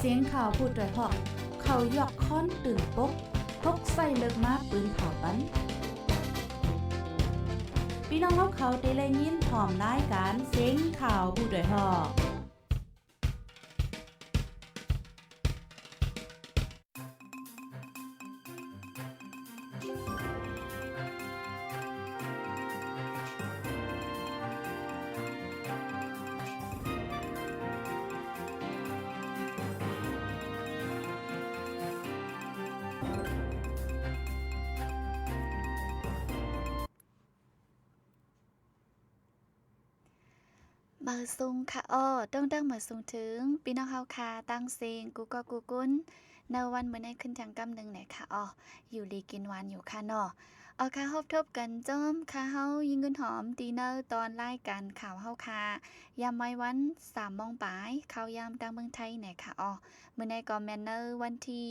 สียงข่าวพูดด้วยหอกเขายอกค้อนตื่นปกพกใส่เลิกมาปืนเผาปันพี่น้องเขาได้เลยยินพร้อมรายการเสียงข่าวพูดด้วยหอกมาซุงค่ะต้องมาซุงถึงพี่น้องเฮาค่ะตั้งเซงกูก็กูกุ้นในวันมื้อนี้ขึ้นจังกำนึงไหนค่ะอยู่ดีกินหวานอยู่ค่ะเนาะค่ะฮบทบกันจ้อมค่ะเฮายิงเงินหอมตีเนอร์ตอนรายการข่าวเฮาค่ะยามไว้วัน3 โมงปลายข่าวยามดังเมืองไทยไหนค่ะมื้อนี้ก็แม่นเนอร์วันที่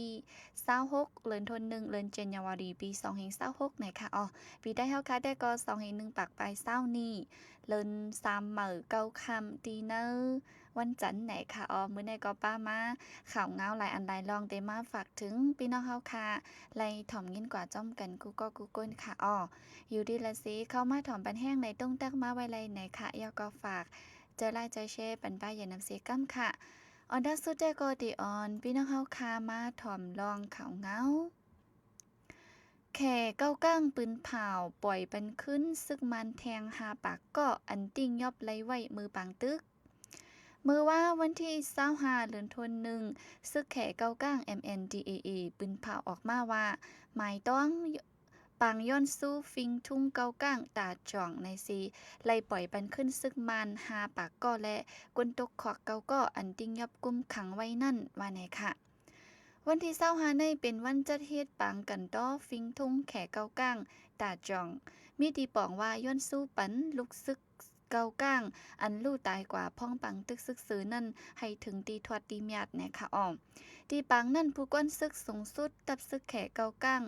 26เดือนธันวาคมเดือนกันยายนปี2026ไหนค่ะปีได้เฮาค่ะได้ก็2-1ปักปลายเช้านี้เลิน3มื้อเก้าค่ำตีเนอร์วันจันทร์ไหนค่ะมื้อนี้ก็ป้ามาข่าวเงาหลายอันหลายรองได้มาฝากถึงพี่น้องเฮาค่ะไล่ถ่อมยินกว่าจ้อมกันกูก็กูก้นค่ะอยู่ดีละสิเข้ามาถ่อมปันแห้งในต้งตักมาไว้ไลไหนค่ะยอก็ฝากเจอไล่ใจแชร์ปันป้ายอย่านำเสียกั้มค่ะดักสุดใจก็ดีพี่น้องเฮาค่ะมาถ่อมลองข่าวเงาแข่เก้าก้างปืนเผาปล่อยปันขึ้นซึกมันแทงหาปากก็อันติ้งยอบไล่ไว้มือปังตึกมือว่าวันที่25เดือนธันวาคมซึกแข่เก้าก้าง MNDAA ปืนเผาออกมาว่าหมายต้องปังย้อนสู้ฟิงทุ่งเก้าก้างตาจ่องในซีไล่ปล่อยปันขึ้นซึกมันหาปากก็และกุนตกขอกเก้าก็อันติ้งยอบกุมขังไว้นั่นว่าไหนค่ะวันที่25ในเป็นวันจัดเฮ็ดปังกันต้อฟิงทุ่งแขเก้าก้างตาจ่องมีตีปองว่าย้อนสู้ปันลุกซึกเก้าก้างอันลู่ตายกว่าพ่องปังตึกซึกซื้อนั่นให้ถึงตีทวดตีเมียดแน่ค่ะตีปังนั่นผู้ก้นซึกสูงสุดตับซึกแขเก้าก้าง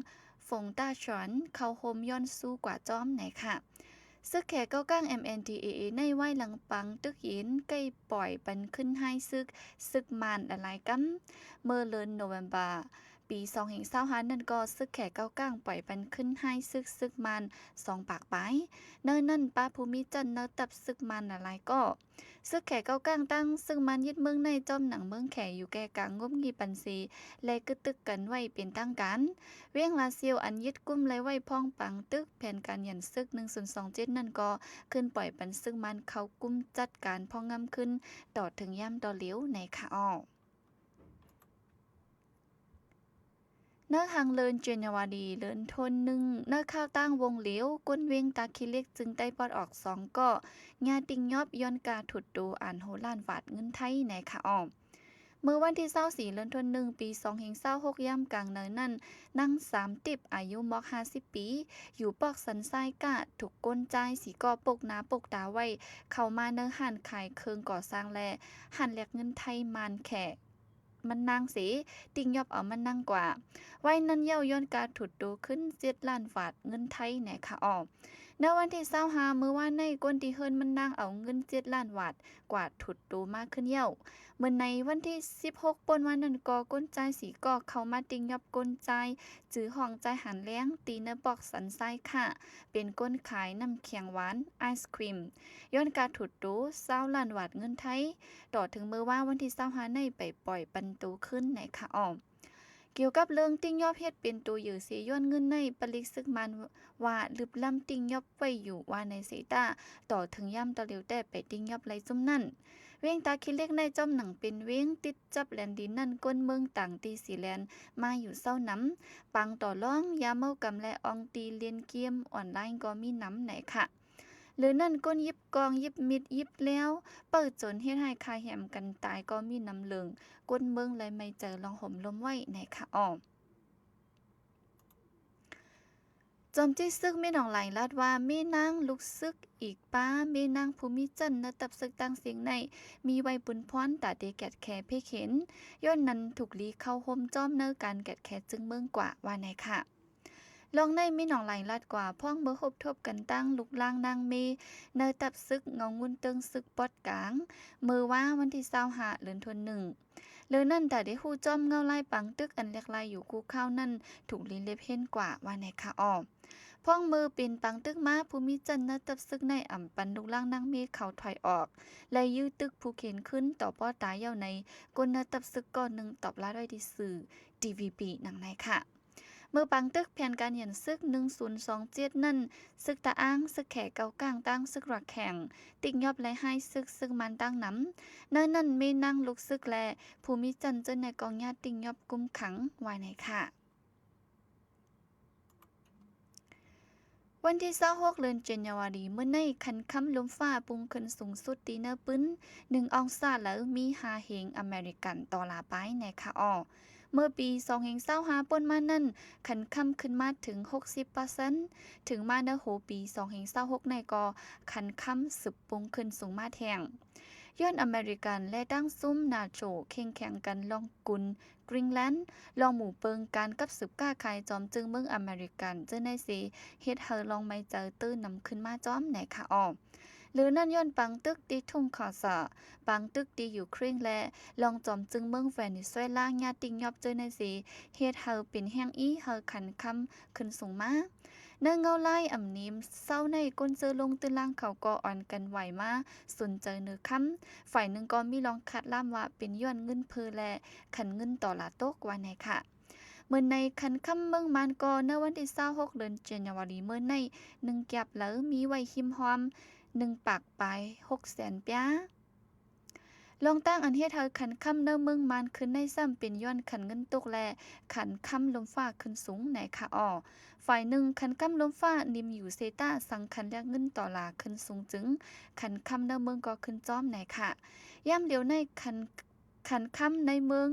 ฝงต้าฉอนเขาโฮมย้อนสู้กว่าจ้อมไหนค่ะซึกแขเก้าก้าง MNDAA ในไหว้หลังปังตึกยินใกล้ปล่อยปันขึ้นให้ซึกมันอะไรกัมเมื่อเดือนโนเวมบาปี2025นั่นก็ซึกแขเก้าก้างปล่อยปันขึ้นให้ซึกมัน2 ปากไปเนิ่นนั่นป้าภูมิจันเนตับซึกมันอะไรก็ซึกแขเก้าก้างตั้งซึกมันยึดเมืองในจอมหนังเมืองแขอยู่แก่กลางงบงีปันซีและกึตึกกันไว้เป็นตั้งกันเวียงลาเซียวอันยึดกุ้มไลไว้พ่องปังตึกแผนการยันซึก1027นั่นก็ขึ้นปล่อยปันซึกมันเขากุ้มจัดการพ่องงำขึ้นต่อถึงย่ำต่อเหลียวในค่ะเนื้อหางเลินเจนวาดีเลินทนหนึ่งเนื้อข้าวตั้งวงเหลียวก้นเวงตาคิเล็กจึงได้ปอดออก2ก็งาติงยอบย้อนกาถุดดูอ่านโหล้านบาทเงินไทยในค่ะเมื่อวันที่24เดือนธันวาคมปี2026ย่ำกลางเนินนั่นนั่ง3ติบอายุม50 ปีอยู่ปอกสันไส้กะถูกก้นใจสีก่อปกหนาปกตาไว้เข้ามาเนื้อหันขายเคืองก่อสร้างแลหันแหลกเงินไทยมานแขกมันนางสีติงยอบเอามันนั่งกว่าไว้นั้นเย้าย้อนการถุดดูขึ้น7 ล้านบาทเงินไทยแหนค่ะในวันที่25มื้อว่าในก้นที่เฮิรนมันนางเอาเงิน7 ล้านบาทกว่าถุดดูมากขึ้นเย้าเมื่อในวันที่16ป่นวันนั้นก็ก้นใจสีก็เข้ามาติงยอบก้นใจจื้อห้องใจหันเลี้ยงตีเนบอกสันไส้ค่ะเป็นก้นขายน้ำเคียงหวานไอศครีมย้อนการถุดดู20 ล้านบาทเงินไทยต่อถึงมื้อว่าวันที่25ในไปปล่อยปันตูขึ้นในค่ะเกี่ยวกับเรื่องติ้งยอบเฮ็ดเป็นตัวอยู่เสียย้อนเงินในปลิกซึกมันว่าลึบล้ำติ้งยอบไว้อยู่ว่าในเสตาต่อถึงย่ำตะเหลียวแต่ไปติ้งยอบไรซุ่มนั่นเว้งตาคิดเล็กในจอมหนังเป็นเว้งติดจับแลนดินนั่นก้นเมืองต่างตีสีแลนมาอยู่เศร้าน้ำปังต่อร้องยาเมากำและอองตีเลียนเกียมออนไลน์ก็มีน้ำไหนค่ะหรือนั่นก้นยิบกองยิบมิดยิบแล้วเปิดจนเฮ็ดให้คายแหมกันตายก็มีน้ำเหลืองก้นเมืองเลยไม่เจอลองห่มลมไว้ในค่ะจอมจี้ซึกมีหนองไหลลาดว่ามีนางลุกซึกอีกป้ามีนางภูมิจันทร์นตับซึกตั้งเสียงในมีไว้ปุนพรตาเดแกดแคเพเข็นย้อนนั้นถูกลีเข้าห่มจ้อมเนื้อการแกดแคจึงเมืองกว่าว่าไหนค่ะลองในมีหนองไหลลาดกว่าพ่องเบอร์คบทบกันตั้งลุกล่างนางเมเนอตับซึกเงางุนเติงซึกปอดกลางมือว่าวันที่25เดือนธันวาคม หรือนั่นแต่ได้ฮู้จอมเงาไล่ปังตึกอันเล็กลายอยู่คู่ข้าวนั่นถูกลิเล็บเห็นกว่าว่าในค่ะอ้อพ่องมือปินปังตึกมาภูมิจันทร์นะตับซึกในอ่ำปันลูกล่างนางเมฆเขาถอยออกและยื้อตึกภูเข็นขึ้นต่อป้อตายเย้าในก้นนะตับซึกก้อนหนึ่งตอบลาด้วยที่สื่อ DVB หนังในค่ะเมื่อปังตึกแผนการหยันซึก1027นั่นซึกตาอ้างซึกแขกเกากลางตั้งซึกรักแข่งติ่งยอบและให้ซึกมันตั้งน้ำนั่นไม่นั่งลุกซึกแลภูมิจันทร์เจ้าในกองญาติติ่งยอบกุมขังไว้ในค่ะวันที่26เดือนกันยายนเมื่อในคันค่ำลมฟ้าปุงขึ้นสูงสุดตีเนอร์ปึ้น1องศาแล้วมี5เหงอเมริกันต่อลาไปในค่ะอ้อเมื่อปี2025ป่นมานั่นคันค่ำขึ้นมาถึง 60% ถึงมาเนอโหปี2026ในก็คันค่ำสืบปุงขึ้นสูงมาแทงย้อนอเมริกันและตั้งซุ่มนาโจเข่งแข่งกันลองกุนกรีนแลนด์ลองหมู่เปิงการกับสืบก้าคายจอมจึงเมืองอเมริกันเจ้าในสีเฮ็ดเฮอลองไม่เจอตื้นนำขึ้นมาจอมไหนค่ะอ้อหรือนั่นย้อนปังตึกที่ทุ่งคอสะปังตึกที่อยู่ครึ่งและลองจอมจึงเมืองเวเนซุเอลาญาติยอบเจ้าในสีเฮ็ดเฮอเป็นแห้งอีเฮอขันคำขึ้นสูงมาเนื่องเงาไล่อ่ำนิมเศร้าในก้นเจอลงตื้นล่างเขาก็อ่อนกันไหวมาสนเจอเนื้อคำฝ่ายหนึ่งก็มีลองคัดล่ามว่าเป็นย้อนเงินเพอและขันเงินต่อละโต๊กว่าไหนค่ะเมื่อในคันค่ำเมืองมันก็ในวันที่26เดือนกันยายนเมื่อใน1แก็บแล้วมีไว้หิมหอม1ปากไป600,000ป้าลองตั้งอันเฮ็ดเฮาขันค่ำเนื้อเมืองมันขึ้นในซ้ำเป็นย้อนขันเงินตกและขันค่ำลมฟ้าขึ้นสูงไหนค่ะอ้อฝ่ายหนึ่งขันค่ำลมฟ้านิมอยู่เซต้าสังคันแลกเงินต่อลาขึ้นสูงจึงขันค่ำเนื้อเมืองก็ขึ้นจ้อมไหนค่ะย่ำเดียวในขันค่ำในเมือง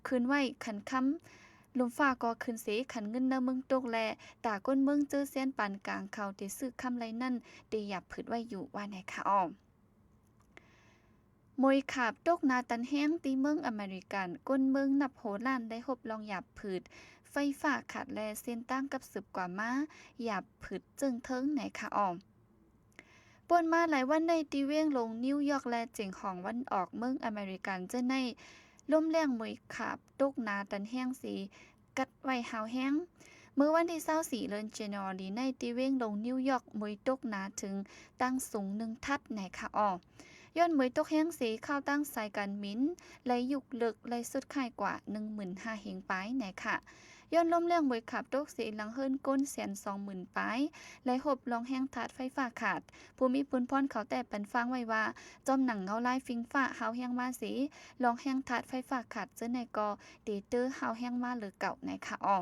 คืนไว้ขันค่ำลมฟ้าก็ขึ้นเสขันเงินเนื้อเมืองตกและตาก้นเมืองเจอเส้นปานกลางเขาที่ซื้อค่ำไรนั่นได้หยับผืดไว้อยู่ว่าไหนค่ะอ้อมวยขาบตกนาตันแห้งตีเมืองอเมริกันก้นเมืองนับโหล้านได้หบลองหยับผืดไฟฟ้าขาดแลเส้นตั้งกับสืบกว่ามาหยับผืดจึงเทิงไหนค่ะอ้อมป่นมาหลายวันในตีเว้งลงนิวยอร์กและเจ๋งของวันออกเมืองอเมริกันเจ้าในล่มแรงมวยขาบตกนาตันแห้งสีกัดไว้หาวแห้งเมื่อวันที่24เดือนกันยายนในตีเว้งลงนิวยอร์กมวยตกนาถึงตั้งสูง1ทัดไหนค่ะอ้อย้อนมวยตกแห้งสีเข้าตั้งสายการมิ้นไหลยุกลึกไหลสุดค่ายกว่า 15,000 เหงปายไหนค่ะย้อนล้มแรงมวยขับตกสีหลังเฮิรนก้น120,000ปายไหลหบลองแห้งถาดไฟฟ้าขาดภูมิปุนพรเขาแต่ปันฟังไว้ว่าจอมหนังเงาลายฟิงฟ้าเฮาแห้งมาสีลองแห้งถาดไฟฟ้าขาดเจ้าในกอเดเตอร์เฮาแห้งมาหรือเก่าไหนค่ะอ้อ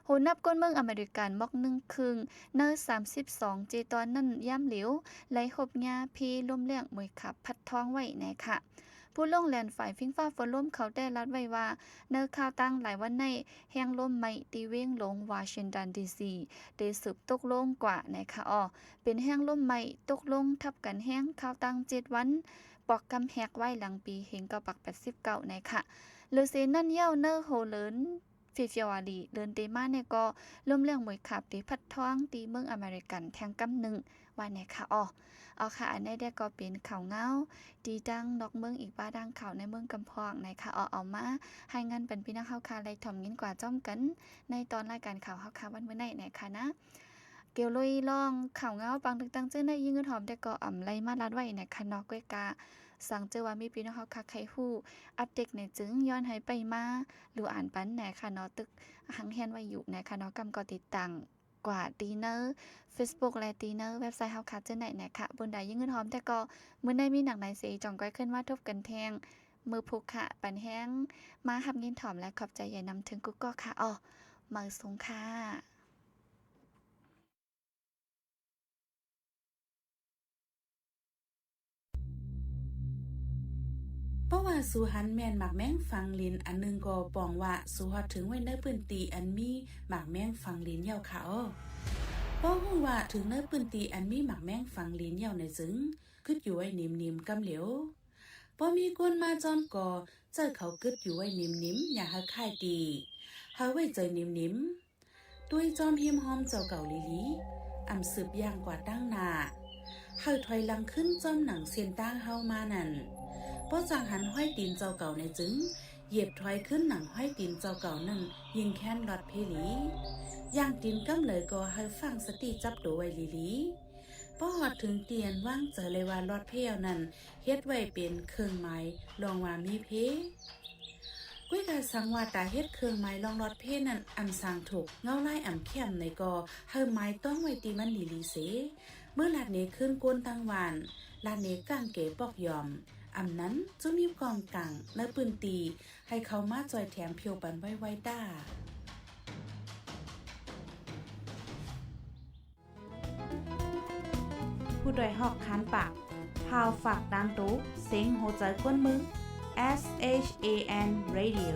โหนับก้นเมืองอเมริกันมอก1ครึ่งเนอ32เจตอนนั่นย่ำเหลวไหลหบญาพีลมเลี้ยงมวยขับพัดท้องไว้ไหนค่ะผู้ลงแลนฝ่ายฟิงฟ้าฝนล่มเขาได้รัดไว้ว่าเนอข่าวตั้งหลายวันในแห้งลมไม่ตีเว้งลงวอชิงตันดีซีได้สืบตกลงกว่าไหนค่ะอ้อเป็นแห้งลมไม่ตกลงทับกันแห้งข่าวตั้ง7วันปอกกำแหกไว้หลังปีเฮง9ปัก89ไหนค่ะหรือเซนั่นเย้าเนอโฮเลินฟิฟิวาลีเดินเตมาเนี่ยก็ล่มเรื่องมวยขับตีพัดท้องตีเมืองอเมริกันแทงกำหนึ่งว่าเนี่ยค่ะอ๋อเอาค่ะอันนี้ได้ก็เป็นข่าวเงาดีดังนอกเมืองอีกบ้าดังข่าวในเมืองกำพองนะคะเอามาให้งานเป็นพี่น้องเฮาค่ะไรถ่อมยินกว่าจ้อมกันในตอนรายการข่าวเฮาค่ะวันเมื่อไหร่นะคะนะเกี่ยวลุยลองข่าวเงาปังตึกตังเจ้าในยิ่งเงินหอมได้ก็ไรมาลัดไว้นะคะนอกก้อยกาสั่งเจอว่ามีพี่น้องเฮาค่ะใครฮู้อัปเดตในจึงย้อนให้ไปมาหรืออ่านปันแหนค่ะเนาะตึกหังเฮียนไว้อยู่นะคะเนาะกำก็ติดตั้งกว่าดีเนอร์ Facebook และดีเนอร์เว็บไซต์เฮาค่ะเจ้าไหนนะคะบนใดยิ่งเงินหอมแต่ก็มื้อในมีหนังไหนสิจ่องก้อยขึ้นว่าทบกันแทงมือผูกค่ะปันแห้งมาหับยินถ่อมและขอบใจใหญ่นำถึงกุ๊กก็ค่ะอ๋อมือสูงค่ะเพราะว่าสูหันแม่นหมากแม่งฟังลินอันนึงก็ปองว่าสูฮอดถึงไว้ในปืนตีอันมีหมากแม่งฟังลินยาวค่ะอ้อเพราะฮู้ว่าถึงในปืนตีอันมีหมากแม่งฟังลินยาวในจึงกึดอยู่ไว้นิ่มๆกำเหลียวพอมีคนมาจอมก่อเจอเขากึดอยู่ไว้นิ่มๆอย่าหักค่ายดีหาไว้ใจนิ่มๆด้วยจอมหิมหอมเจ้าเก่าลีลีอำสืบอย่างกว่าตั้งหน้าเฮาถอยหลังขึ้นจอมหนังเสียนตั้งเฮามานั่นป้อจังหันห้อยตีนเจ้าเก่าในจึง เหยียบถอยขึ้นหนังห้อยตีนเจ้าเก่านั่นยิงแค้นรอดเพลีย่างตีนกำเลยก็ให้ฟังสติจับตัวไว้ลีพอหอดถึงเตียนว่างเจอเลยว่ารอดเพลนั่นเฮ็ดไว้เป็นเครื่องไม้ลองว่ามีเพกุ้ยกาสังว่าตาเฮ็ดเครื่องไม้ลองรอดเพนั่นอันสร้างถูกเงาไล่อ่ำแคมในก็เฮาไม้ต้องไว้ตีมันลีเสเมื่อลาดเนขึ้นก้นตั้งวันลาดเนกางเก๋ปอกยอมอำนั้นจุมีกองกังและปืนตีให้เขามาจอยแถมเพียวปันไว้ด้าผู้โดยหอกคันปากพาวฝากดังตู้เสียงโหใจก้นมึง SHAN Radio